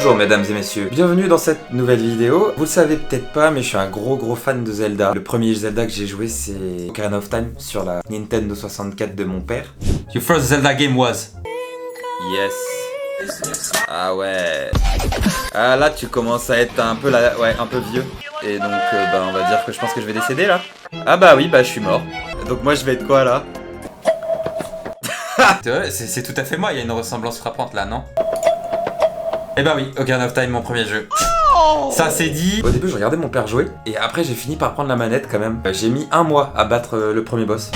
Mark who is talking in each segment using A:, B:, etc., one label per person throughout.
A: Bonjour mesdames et messieurs, bienvenue dans cette nouvelle vidéo. Vous le savez peut-être pas, mais je suis un gros fan de Zelda. Le premier Zelda que j'ai joué, c'est Ocarina of Time sur la Nintendo 64 de mon père.
B: Your first Zelda game was?
A: Yes. Ah ouais. Ah là tu commences à être un peu un peu vieux. Et donc on va dire que je pense que je vais décéder là. Ah bah oui, bah je suis mort. Donc moi je vais être quoi là?
B: C'est tout à fait moi, il y a une ressemblance frappante là, non? Eh bah oui, Ocarina of Time, mon premier jeu. Ça c'est dit.
A: Au début je regardais mon père jouer et après j'ai fini par prendre la manette quand même. J'ai mis 1 mois à battre le premier boss.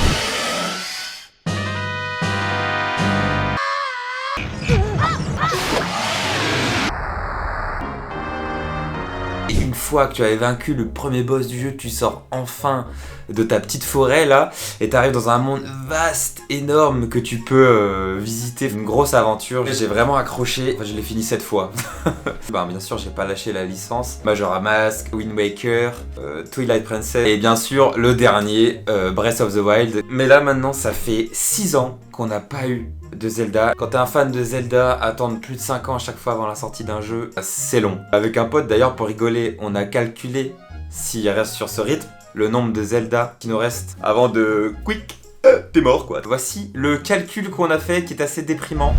A: Et une fois que tu avais vaincu le premier boss du jeu, tu sors enfin de ta petite forêt là et t'arrives dans un monde vaste, énorme que tu peux visiter. Une grosse aventure. J'ai vraiment accroché. Enfin, je l'ai fini 7 fois. Bien sûr, j'ai pas lâché la licence. Majora Mask, Wind Waker, Twilight Princess et bien sûr le dernier, Breath of the Wild. Mais là maintenant, ça fait 6 ans qu'on n'a pas eu de Zelda. Quand t'es un fan de Zelda, attendre plus de 5 ans à chaque fois avant la sortie d'un jeu, c'est long. Avec un pote d'ailleurs, pour rigoler, on a calculé, s'il reste sur ce rythme, le nombre de Zelda qui nous reste avant de quick, t'es mort quoi. Voici le calcul qu'on a fait qui est assez déprimant.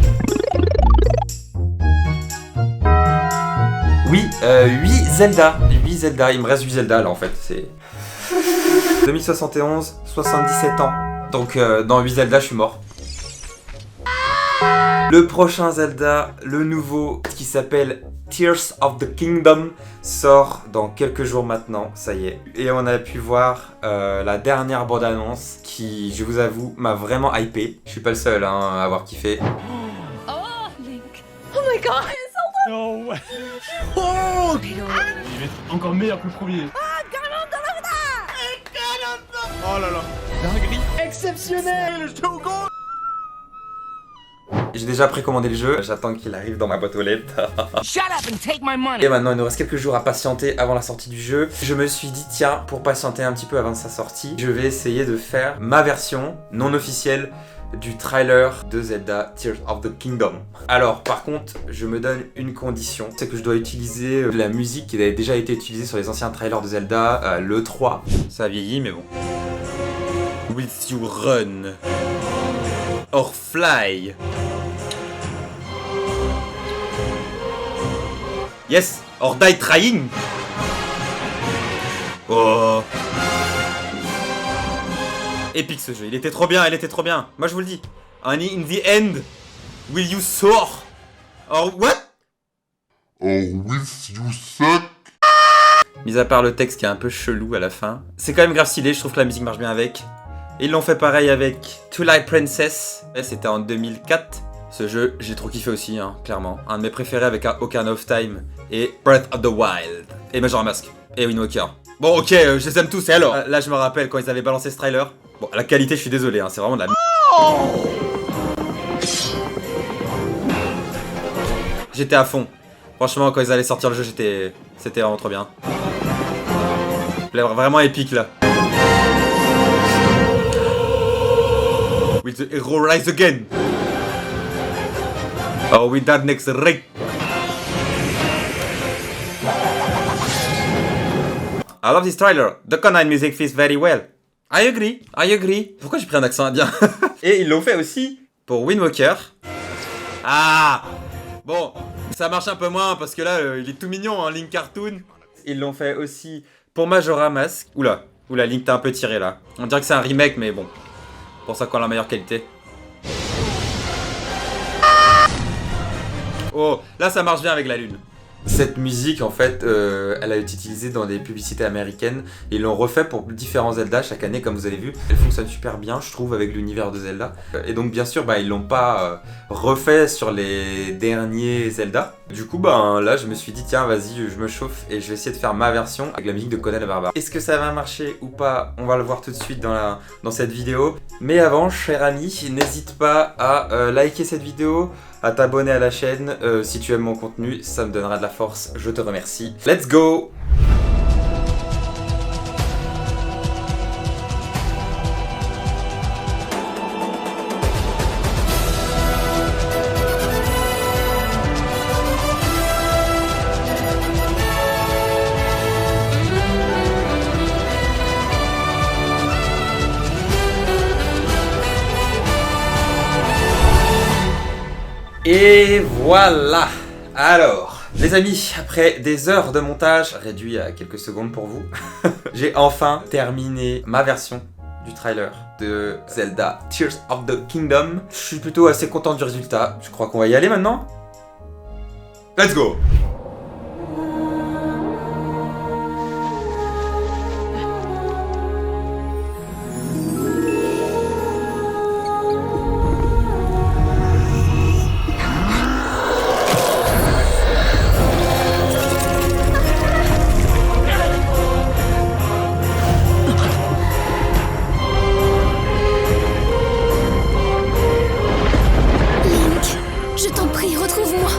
A: Oui, 8 Zelda. 8 Zelda, il me reste 8 Zelda là en fait, c'est... 2071, 77 ans. Donc dans 8 Zelda, je suis mort. Le prochain Zelda, le nouveau, qui s'appelle Tears of the Kingdom, sort dans quelques jours maintenant, ça y est. Et on a pu voir la dernière bande-annonce qui, je vous avoue, m'a vraiment hypé. Je suis pas le seul à avoir kiffé.
C: Oh, Link. Oh my god,
D: Oh ouais. Oh, il va être encore meilleur que le premier. Oh là là. Dinguerie exceptionnelle, le Shogun.
A: J'ai déjà précommandé le jeu, j'attends qu'il arrive dans ma boîte aux lettres.
C: Shut up and take my money.
A: Et maintenant il nous reste quelques jours à patienter avant la sortie du jeu. Je me suis dit tiens, pour patienter un petit peu avant sa sortie, je vais essayer de faire ma version non officielle du trailer de Zelda Tears of the Kingdom. Alors par contre, je me donne une condition, c'est que je dois utiliser la musique qui avait déjà été utilisée sur les anciens trailers de Zelda, le 3. Ça a vieilli mais bon. With you run or fly. Yes, or die trying. Oh. Épique ce jeu, il était trop bien, Moi je vous le dis. And in the end, will you soar? Or what?
E: Or with you suck?
A: Mis à part le texte qui est un peu chelou à la fin. C'est quand même grave stylé, je trouve que la musique marche bien avec. Ils l'ont fait pareil avec Twilight Princess. C'était en 2004. Ce jeu, j'ai trop kiffé aussi, hein, clairement. Un de mes préférés avec Ocarina of Time et Breath of the Wild. Et Majora Mask. Et Wind Waker. Bon, ok, je les aime tous, et alors là, je me rappelle quand ils avaient balancé ce trailer. Bon, la qualité, je suis désolé, hein, c'est vraiment de la... J'étais à fond. Franchement, quand ils allaient sortir le jeu, c'était vraiment trop bien. Vraiment épique, là. Will the hero rise again? Oh, with that next ring. I love this trailer. The Conine music fits very well. I agree. Pourquoi j'ai pris un accent indien? Et ils l'ont fait aussi pour Wind Waker. Ah! Bon, ça marche un peu moins parce que là, il est tout mignon, hein, Link Cartoon. Ils l'ont fait aussi pour Majora Mask. Oula, Link t'as un peu tiré là. On dirait que c'est un remake, mais bon. Pour ça qu'on a la meilleure qualité. Oh, là ça marche bien avec la lune. Cette musique en fait, elle a été utilisée dans des publicités américaines. Ils l'ont refait pour différents Zelda chaque année comme vous avez vu. Elle fonctionne super bien je trouve avec l'univers de Zelda. Et donc bien sûr ils l'ont pas refait sur les derniers Zelda. Du coup là je me suis dit tiens vas-y je me chauffe et je vais essayer de faire ma version avec la musique de Conan le Barbare. Est-ce que ça va marcher ou pas? On va le voir tout de suite dans cette vidéo. Mais avant cher ami, n'hésite pas à liker cette vidéo, à t'abonner à la chaîne si tu aimes mon contenu, ça me donnera de la force, je te remercie. Let's go! Et voilà. Alors, les amis, après des heures de montage, réduit à quelques secondes pour vous, j'ai enfin terminé ma version du trailer de Zelda Tears of the Kingdom. Je suis plutôt assez content du résultat. Je crois qu'on va y aller maintenant. Let's go!
F: Je t'en prie, retrouve-moi.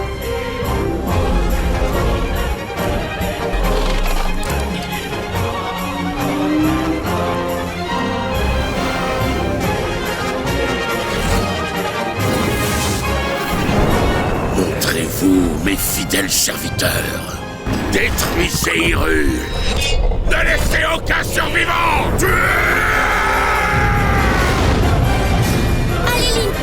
G: Montrez-vous, mes fidèles serviteurs. Détruisez Hyrule. Ne laissez aucun survivant.
F: Allez, Link.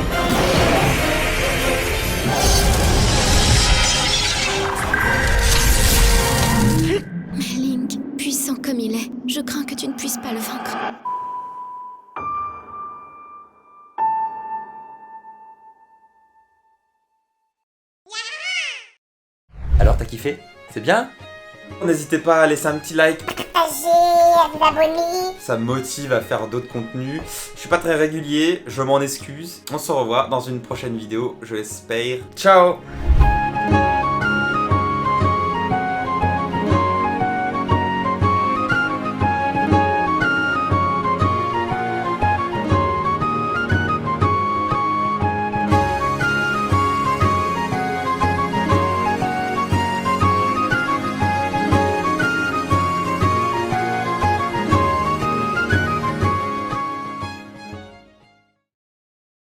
F: Mais Link, puissant comme il est, je crains que tu ne puisses pas le vaincre.
A: Alors, t'as kiffé? C'est bien? N'hésitez pas à laisser un petit like.
H: Partager, à vous abonner.
A: Ça me motive à faire d'autres contenus. Je suis pas très régulier, je m'en excuse. On se revoit dans une prochaine vidéo, je l'espère. Ciao!